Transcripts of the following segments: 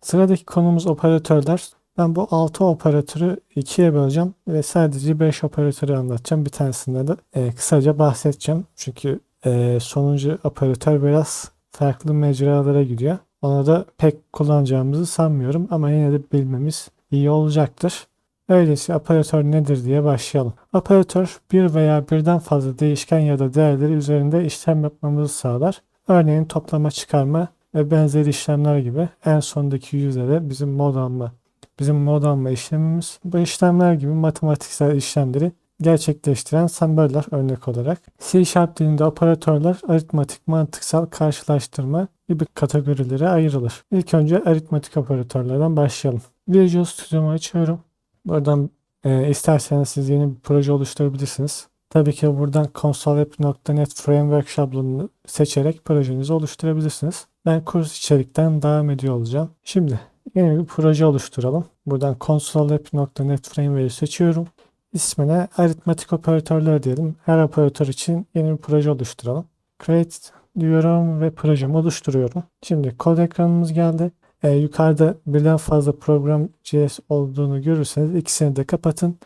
Sıradaki konumuz operatörler. Ben bu 6 operatörü ikiye böleceğim ve sadece 5 operatörü anlatacağım. Bir tanesinde de kısaca bahsedeceğim. Çünkü sonuncu operatör biraz farklı mecralara gidiyor. Ona da pek kullanacağımızı sanmıyorum ama yine de bilmemiz iyi olacaktır. Öyleyse operatör nedir diye başlayalım. Operatör bir veya birden fazla değişken ya da değerleri üzerinde işlem yapmamızı sağlar. Örneğin toplama, çıkarma ve benzeri işlemler gibi en sondaki yüzde de bizim mod alma işlemimiz. Bu işlemler gibi matematiksel işlemleri gerçekleştiren semboller örnek olarak. C# dilinde operatörler aritmatik, mantıksal, karşılaştırma gibi kategorilere ayrılır. İlk önce aritmatik operatörlerden başlayalım. Visual Studio'mu açıyorum. Buradan isterseniz siz yeni bir proje oluşturabilirsiniz. Tabii ki buradan consoleapp.net framework şablonunu seçerek projenizi oluşturabilirsiniz. Ben kurs içerikten devam ediyor olacağım. Şimdi yeni bir proje oluşturalım. Buradan consoleapp.net framework'ı seçiyorum. İsmine aritmatik operatörler diyelim. Her operatör için yeni bir proje oluşturalım. Create diyorum ve projemi oluşturuyorum. Şimdi kod ekranımız geldi. Yukarıda birden fazla program.js olduğunu görürseniz ikisini de kapatın.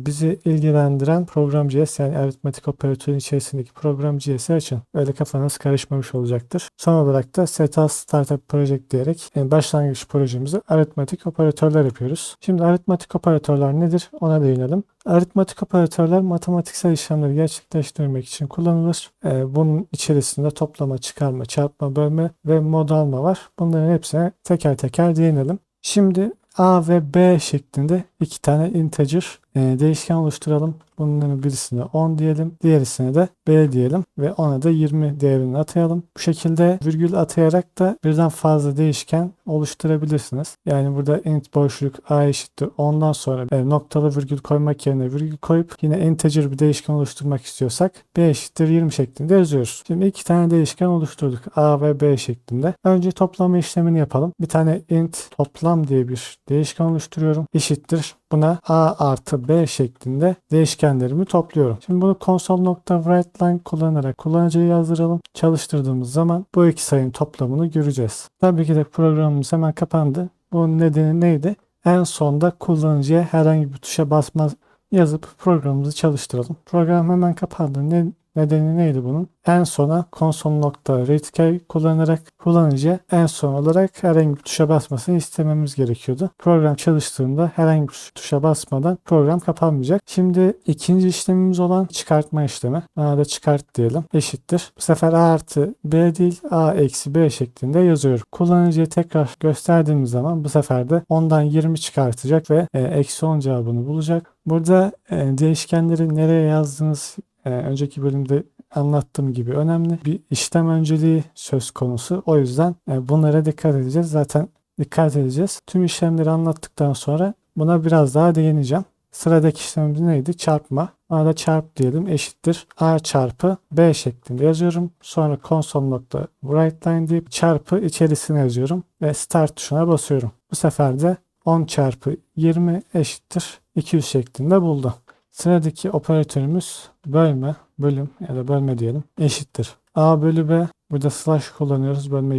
Bizi ilgilendiren program.js yani aritmatik operatörün içerisindeki program.js'i açın. Öyle kafanız karışmamış olacaktır. Son olarak da set as startup project diyerek başlangıç projemizi aritmatik operatörler yapıyoruz. Şimdi aritmatik operatörler nedir? Ona değinelim. Aritmatik operatörler matematiksel işlemleri gerçekleştirmek için kullanılır. Bunun içerisinde toplama, çıkarma, çarpma, bölme ve mod alma var. Bunların hepsine teker teker değinelim. Şimdi A ve B şeklinde iki tane integer değişken oluşturalım. Bunların birisine 10 diyelim. Diğerisine de B diyelim. Ve ona da 20 değerini atayalım. Bu şekilde virgül atayarak da birden fazla değişken oluşturabilirsiniz. Yani burada int boşluk A eşittir 10'dan sonra noktalı virgül koymak yerine virgül koyup yine integer bir değişken oluşturmak istiyorsak B eşittir 20 şeklinde yazıyoruz. Şimdi iki tane değişken oluşturduk. A ve B şeklinde. Önce toplama işlemini yapalım. Bir tane int toplam diye bir değişken oluşturuyorum. Eşittir. Buna A artı B şeklinde değişkenlerimi topluyorum. Şimdi bunu console.writeLine kullanarak kullanıcıya yazdıralım. Çalıştırdığımız zaman bu iki sayının toplamını göreceğiz. Tabii ki de programımız hemen kapandı. Bunun nedeni neydi? En sonda kullanıcıya herhangi bir tuşa basmaz yazıp programımızı çalıştıralım. Program hemen kapandı. Nedeni neydi bunun? En sona console.readkey kullanarak kullanıcıya en son olarak herhangi bir tuşa basmasını istememiz gerekiyordu. Program çalıştığında herhangi bir tuşa basmadan program kapanmayacak. Şimdi ikinci işlemimiz olan çıkartma işlemi. Buna da çıkart diyelim. Eşittir. Bu sefer A artı B değil A eksi B şeklinde yazıyorum. Kullanıcıya tekrar gösterdiğimiz zaman bu sefer de 10'dan 20 çıkartacak ve eksi 10 cevabını bulacak. Burada değişkenleri nereye yazdığınız önceki bölümde anlattığım gibi önemli. Bir işlem önceliği söz konusu. O yüzden bunlara dikkat edeceğiz. Zaten dikkat edeceğiz. Tüm işlemleri anlattıktan sonra buna biraz daha değineceğim. Sıradaki işlemimiz neydi? Çarpma. Ona da çarp diyelim eşittir. A çarpı B şeklinde yazıyorum. Sonra console.writeLine deyip çarpı içerisine yazıyorum. Ve start tuşuna basıyorum. Bu sefer de 10 çarpı 20 eşittir 200 şeklinde buldu. Sıradaki operatörümüz bölme, bölüm ya da bölme diyelim eşittir. A bölü B. Burada slash kullanıyoruz bölme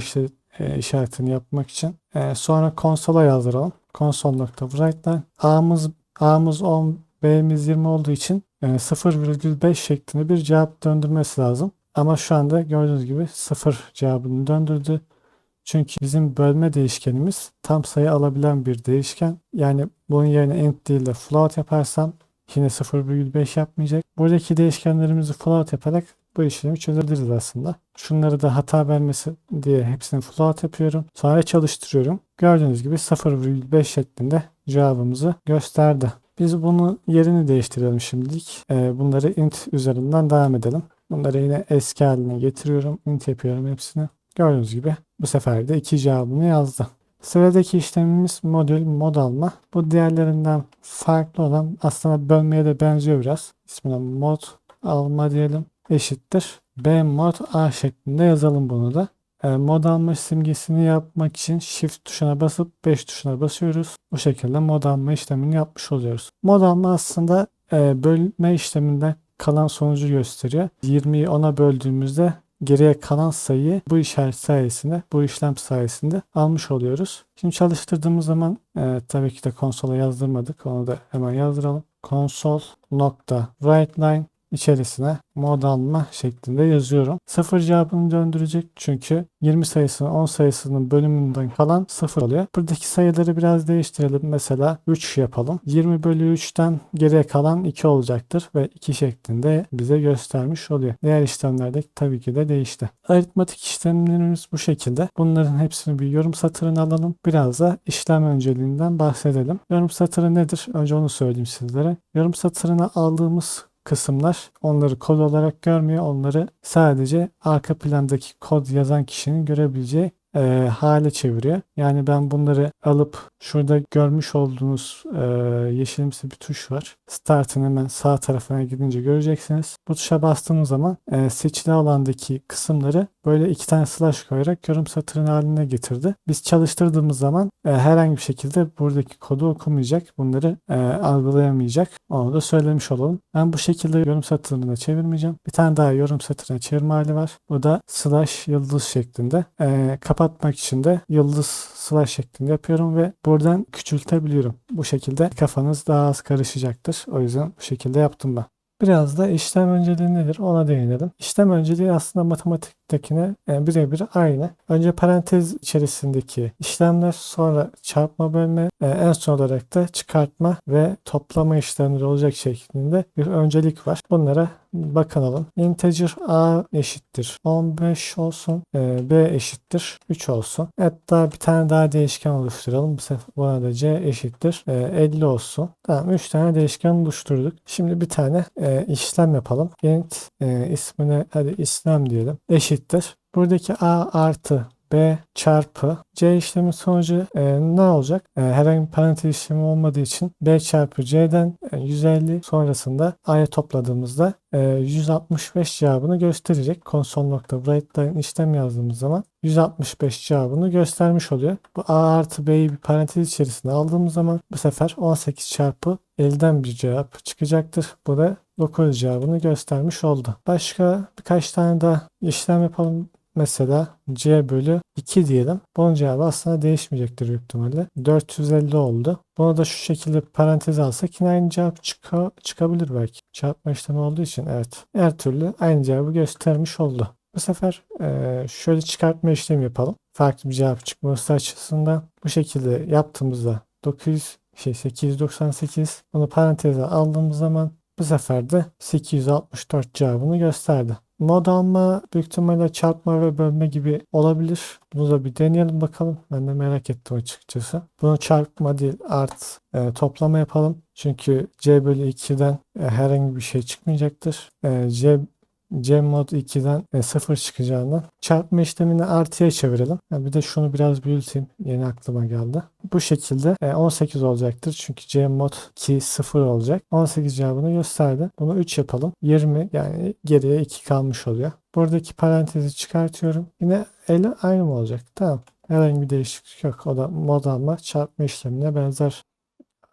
işaretini yapmak için. Sonra konsola yazdıralım. Console.writeLine. A'mız 10, B'miz 20 olduğu için 0,5 şeklinde bir cevap döndürmesi lazım. Ama şu anda gördüğünüz gibi 0 cevabını döndürdü. Çünkü bizim bölme değişkenimiz tam sayı alabilen bir değişken. Yani bunun yerine int değil de float yaparsam yine 0,5 yapmayacak. Buradaki değişkenlerimizi float yaparak bu işlemi çözebiliriz aslında. Şunları da hata vermesi diye hepsini float yapıyorum. Sonra çalıştırıyorum. Gördüğünüz gibi 0,5 şeklinde cevabımızı gösterdi. Biz bunun yerini değiştirelim şimdilik. Bunları int üzerinden devam edelim. Bunları yine eski haline getiriyorum. Int yapıyorum hepsini. Gördüğünüz gibi bu sefer de 2 cevabını yazdı. Sıradaki işlemimiz mod alma. Bu diğerlerinden farklı olan aslında bölmeye de benziyor biraz. İsmine mod alma diyelim. Eşittir. B mod A şeklinde yazalım bunu da. Mod alma simgesini yapmak için shift tuşuna basıp 5 tuşuna basıyoruz. Bu şekilde mod alma işlemini yapmış oluyoruz. Mod alma aslında bölme işleminden kalan sonucu gösteriyor. 20'yi 10'a böldüğümüzde geriye kalan sayıyı bu işaret sayesinde, bu işlem sayesinde almış oluyoruz. Şimdi çalıştırdığımız zaman tabii ki de konsola yazdırmadık. Onu da hemen yazdıralım. Console.writeLine içerisine mod alma şeklinde yazıyorum. 0 cevabını döndürecek çünkü 20 sayısının 10 sayısının bölümünden kalan 0 oluyor. Buradaki sayıları biraz değiştirelim. Mesela 3 yapalım. 20 bölü 3'ten geriye kalan 2 olacaktır ve 2 şeklinde bize göstermiş oluyor. Diğer işlemlerde tabii ki de değişti. Aritmatik işlemlerimiz bu şekilde. Bunların hepsini bir yorum satırına alalım. Biraz da işlem önceliğinden bahsedelim. Yorum satırı nedir? Önce onu söyleyeyim sizlere. Yorum satırına aldığımız kısımlar onları kod olarak görmüyor. Onları sadece arka plandaki kod yazan kişinin görebileceği hale çeviriyor. Yani ben bunları alıp şurada görmüş olduğunuz yeşilimsi bir tuş var. Start'ın hemen sağ tarafına gidince göreceksiniz. Bu tuşa bastığımız zaman seçili alandaki kısımları böyle 2 tane slash koyarak yorum satırın haline getirdi. Biz çalıştırdığımız zaman herhangi bir şekilde buradaki kodu okumayacak. Bunları algılayamayacak. Onu da söylemiş olalım. Ben bu şekilde yorum satırına çevirmeyeceğim. Bir tane daha yorum satırına çevirme hali var. Bu da slash yıldız şeklinde. Kapatmak için de yıldız slash şeklinde yapıyorum ve buradan küçültebiliyorum. Bu şekilde kafanız daha az karışacaktır. O yüzden bu şekilde yaptım ben. Biraz da işlem önceliği nedir ona değinelim. İşlem önceliği aslında matematiktekine birebir aynı. Önce parantez içerisindeki işlemler, sonra çarpma bölme, en son olarak da çıkartma ve toplama işlemleri olacak şeklinde bir öncelik var. Bunlara bakalım. Integer a eşittir 15 olsun. B eşittir 3 olsun. Hatta bir tane daha değişken oluşturalım. Bu sefer buna da c eşittir 50 olsun. Tamam, 3 tane değişken oluşturduk. Şimdi bir tane işlem yapalım. Int ismine hadi işlem diyelim. Eşittir. Buradaki a artı B çarpı C işlemi sonucu ne olacak? Herhangi bir parantez işlemi olmadığı için B çarpı C'den 150 sonrasında A'ya topladığımızda 165 cevabını gösterecek. Console.writeLine işlem yazdığımız zaman 165 cevabını göstermiş oluyor. Bu A artı B'yi bir parantez içerisine aldığımız zaman bu sefer 18 çarpı 50'den bir cevap çıkacaktır. Bu da 9 cevabını göstermiş oldu. Başka birkaç tane daha işlem yapalım. Mesela C bölü 2 diyelim. Bunun cevabı aslında değişmeyecektir büyük ihtimalle. 450 oldu. Bunu da şu şekilde parantez alsak yine aynı cevap çıkabilir belki. Çarpma işlemi olduğu için evet. Her türlü aynı cevabı göstermiş oldu. Bu sefer şöyle çıkartma işlemi yapalım. Farklı bir cevap çıkması açısından bu şekilde yaptığımızda 898 bunu paranteze aldığımız zaman bu sefer de 864 cevabını gösterdi. Mod alma büyük ihtimalle çarpma ve bölme gibi olabilir. Bunu da bir deneyelim bakalım. Ben de merak ettim açıkçası. Bunu çarpma değil toplama yapalım. Çünkü C bölü 2'den herhangi bir şey çıkmayacaktır. C mod 2'den 0 çıkacağından çarpma işlemini artıya çevirelim. Bir de şunu biraz büyüteyim. Yeni aklıma geldi. Bu şekilde 18 olacaktır. Çünkü C mod 2 0 olacak. 18 cevabını gösterdi. Bunu 3 yapalım. 20 yani geriye 2 kalmış oluyor. Buradaki parantezi çıkartıyorum. Yine aynı mı olacak? Tamam. Herhangi bir değişiklik yok. O da mod alma çarpma işlemine benzer.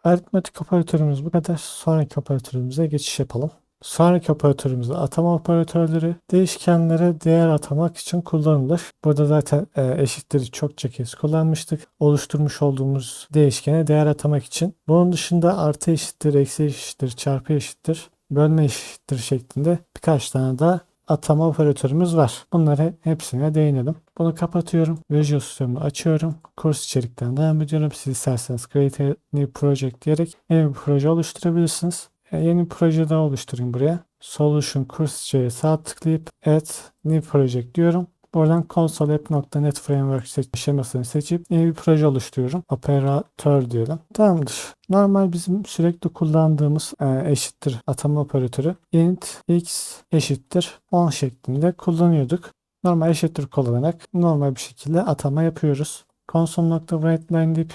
Aritmetik operatörümüz bu kadar. Sonraki operatörümüze geçiş yapalım. Sonraki operatörümüzde atama operatörleri değişkenlere değer atamak için kullanılır. Burada zaten eşitleri çokça kez kullanmıştık. Oluşturmuş olduğumuz değişkene değer atamak için. Bunun dışında artı eşittir, eksi eşittir, çarpı eşittir, bölme eşittir şeklinde birkaç tane daha atama operatörümüz var. Bunları hepsine değinelim. Bunu kapatıyorum. Visual Studio'mu açıyorum. Kurs içerikten devam ediyorum. Siz isterseniz Create a New Project diyerek yeni bir proje oluşturabilirsiniz. Yeni bir proje daha oluşturayım buraya. Solution Course sağ tıklayıp Add New Project diyorum. Buradan console.app.net Framework şemasını seçip yeni bir proje oluşturuyorum. Operatör diyelim. Tamamdır. Normal bizim sürekli kullandığımız eşittir atama operatörü int x eşittir 10 şeklinde kullanıyorduk. Normal eşittir kullanarak normal bir şekilde atama yapıyoruz. Console.writeLine deyip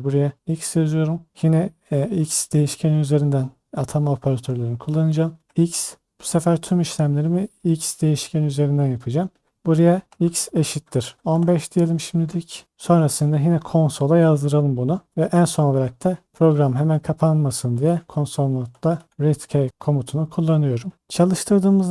buraya x yazıyorum. Yine x değişkeni üzerinden atama operatörlerini kullanacağım. X bu sefer tüm işlemlerimi x değişken üzerinden yapacağım. Buraya x eşittir 15 diyelim şimdilik. Sonrasında yine konsola yazdıralım bunu. Ve en son olarak da program hemen kapanmasın diye console modda readcase komutunu kullanıyorum. Çalıştırdığımız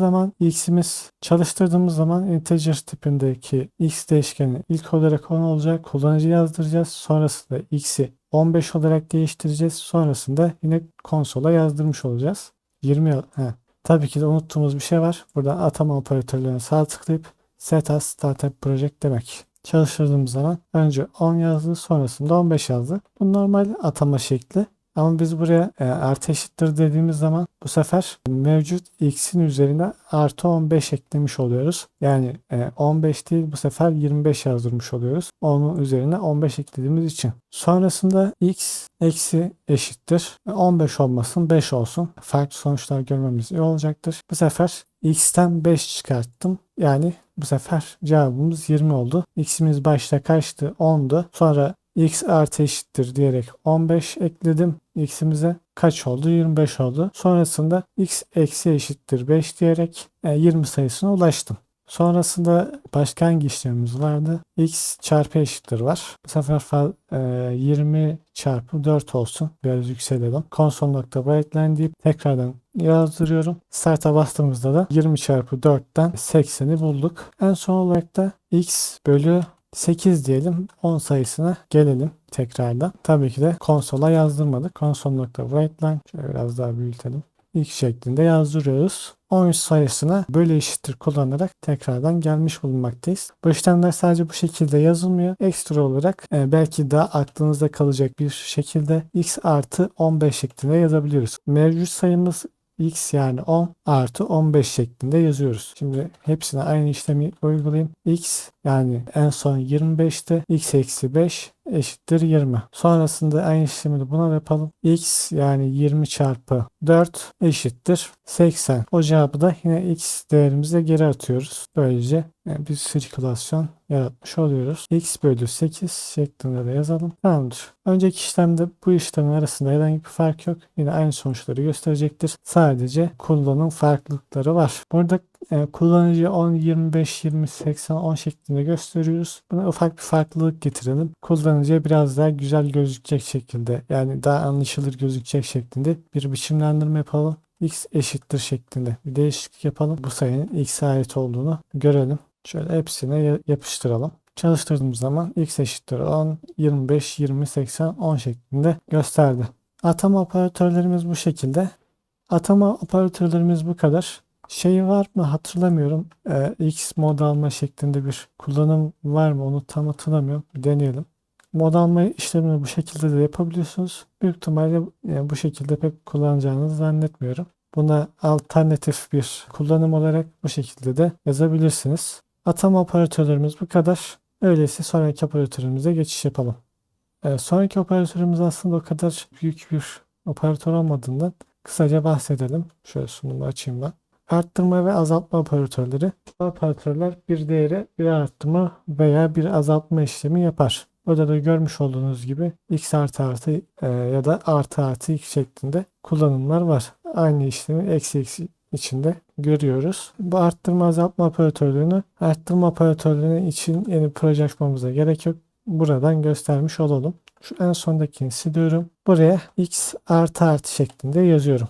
zaman integer tipindeki x değişkeni ilk olarak 10 olacak. Kullanıcı yazdıracağız. Sonrasında x'i 15 olarak değiştireceğiz. Sonrasında yine konsola yazdırmış olacağız. 20 Tabii ki de unuttuğumuz bir şey var. Burada atama operatörlerine sağ tıklayıp set as startup project demek. Çalıştırdığımız zaman önce 10 yazdı, sonrasında 15 yazdı. Bu normal atama şekli. Ama biz buraya artı eşittir dediğimiz zaman bu sefer mevcut x'in üzerine artı 15 eklemiş oluyoruz. Yani 15 değil, bu sefer 25 yazdırmış oluyoruz. Onun üzerine 15 eklediğimiz için. Sonrasında x eksi eşittir 15 olmasın 5 olsun. Farklı sonuçlar görmemiz iyi olacaktır. Bu sefer x'ten 5 çıkarttım. Yani bu sefer cevabımız 20 oldu. X'imiz başta kaçtı? 10'du. Sonra x artı eşittir diyerek 15 ekledim. X'imize kaç oldu? 25 oldu. Sonrasında x eksi eşittir 5 diyerek 20 sayısına ulaştım. Sonrasında başka hangi işlemimiz vardı? X çarpı eşittir var. Bu sefer 20 çarpı 4 olsun. Biraz yükselelim. Console.writeline deyip tekrardan yazdırıyorum. Start'a bastığımızda da 20 çarpı 4'ten 80'i bulduk. En son olarak da x bölü 8 diyelim. 10 sayısına gelelim tekrardan. Tabii ki de konsola yazdırmadık. Console.writeline şöyle biraz daha büyütelim. İlk şeklinde yazdırıyoruz. 13 sayısına bölü eşittir kullanarak tekrardan gelmiş bulunmaktayız. Bu işlemler sadece bu şekilde yazılmıyor. Ekstra olarak belki daha aklınızda kalacak bir şekilde x artı 15 şeklinde yazabiliyoruz. Mevcut sayımız x yani 10 artı 15 şeklinde yazıyoruz. Şimdi hepsine aynı işlemi uygulayayım. X yani en son 25'te x eksi 5 eşittir 20. Sonrasında aynı işlemi de buna yapalım. X yani 20 çarpı 4 eşittir 80. O cevabı da yine x değerimize geri atıyoruz. Böylece bir sirkülasyon yaratmış oluyoruz. X bölü 8 şeklinde de yazalım. Tamamdır. Önceki işlemde bu işlemin arasında herhangi bir fark yok. Yine aynı sonuçları gösterecektir. Sadece kullanım farklılıkları var. Burada kullanıcı 10, 25, 20, 80, 10 şeklinde gösteriyoruz. Buna ufak bir farklılık getirelim. Kullanıcıya biraz daha güzel gözükecek şekilde, yani daha anlaşılır gözükecek şeklinde bir biçimlendirme yapalım. X eşittir şeklinde bir değişiklik yapalım. Bu sayının x'e ait olduğunu görelim. Şöyle hepsine yapıştıralım. Çalıştırdığımız zaman x eşittir 10, 25, 20, 80, 10 şeklinde gösterdi. Atama operatörlerimiz bu şekilde. Atama operatörlerimiz bu kadar. Şey var mı hatırlamıyorum. X mod alma şeklinde bir kullanım var mı onu tam hatırlamıyorum. Bir deneyelim. Mod alma işlemini bu şekilde de yapabiliyorsunuz. Büyük ihtimalle bu şekilde pek kullanacağınızı zannetmiyorum. Buna alternatif bir kullanım olarak bu şekilde de yazabilirsiniz. Atama operatörlerimiz bu kadar. Öyleyse sonraki operatörümüze geçiş yapalım. Sonraki operatörümüz aslında o kadar büyük bir operatör olmadığından kısaca bahsedelim. Şöyle sunumu açayım ben. Arttırma ve azaltma operatörleri. Bu operatörler bir değeri bir arttırma veya bir azaltma işlemi yapar. Burada da görmüş olduğunuz gibi x artı artı ya da artı artı x şeklinde kullanımlar var. Aynı işlemi eksi eksi içinde görüyoruz. Bu arttırma azaltma operatörlerinin için yeni bir proje açmamıza gerek yok. Buradan göstermiş olalım. Şu en sondakini siliyorum. Buraya x artı artı şeklinde yazıyorum.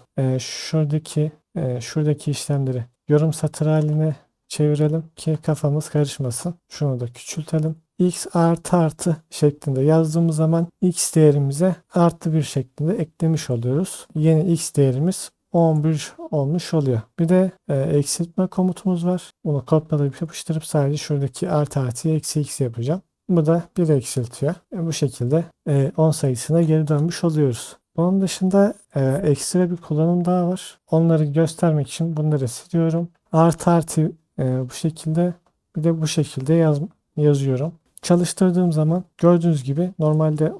Şuradaki işlemleri yorum satır haline çevirelim ki kafamız karışmasın. Şunu da küçültelim. X artı artı şeklinde yazdığımız zaman x değerimize artı bir şeklinde eklemiş oluyoruz. Yeni x değerimiz 11 olmuş oluyor. Bir de eksiltme komutumuz var. Bunu kopyalayıp yapıştırıp sadece şuradaki artı artıyı eksi x yapacağım. Bu da 1 eksiltiyor. Bu şekilde 10 sayısına geri dönmüş oluyoruz. Onun dışında ekstra bir kullanım daha var. Onları göstermek için bunları siliyorum. Artı artı bu şekilde, bir de bu şekilde yazıyorum. Çalıştırdığım zaman gördüğünüz gibi normalde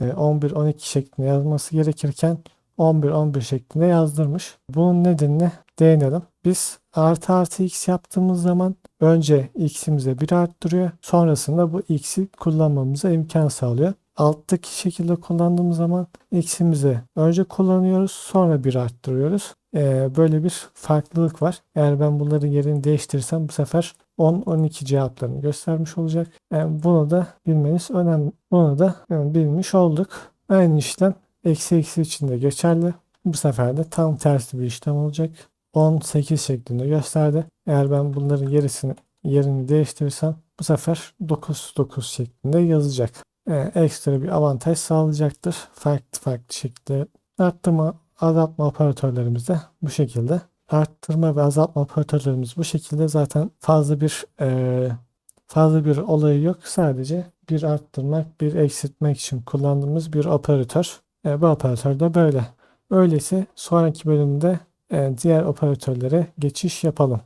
11-12 şeklinde yazması gerekirken 11-11 şeklinde yazdırmış. Bunun nedenini değinelim. Biz artı artı x yaptığımız zaman önce x'imize 1 arttırıyor. Sonrasında bu x'i kullanmamıza imkan sağlıyor. Alttaki şekilde kullandığımız zaman x'imizi önce kullanıyoruz, sonra 1 arttırıyoruz. Böyle bir farklılık var. Eğer ben bunların yerini değiştirirsem bu sefer 10-12 cevaplarını göstermiş olacak. Bunu da bilmeniz önemli. Bunu da bilmiş olduk. Aynı işlem eksi eksi için de geçerli. Bu sefer de tam tersi bir işlem olacak. 18 şeklinde gösterdi. Eğer ben bunların yerini değiştirirsem bu sefer 9 şeklinde yazacak. Ekstra bir avantaj sağlayacaktır. Farklı şekilde arttırma, azaltma operatörlerimiz de bu şekilde. Arttırma ve azaltma operatörlerimiz bu şekilde. Zaten fazla bir olayı yok. Sadece bir arttırmak, bir eksiltmek için kullandığımız bir operatör. Bu operatör de böyle. Öyleyse sonraki bölümde diğer operatörlere geçiş yapalım.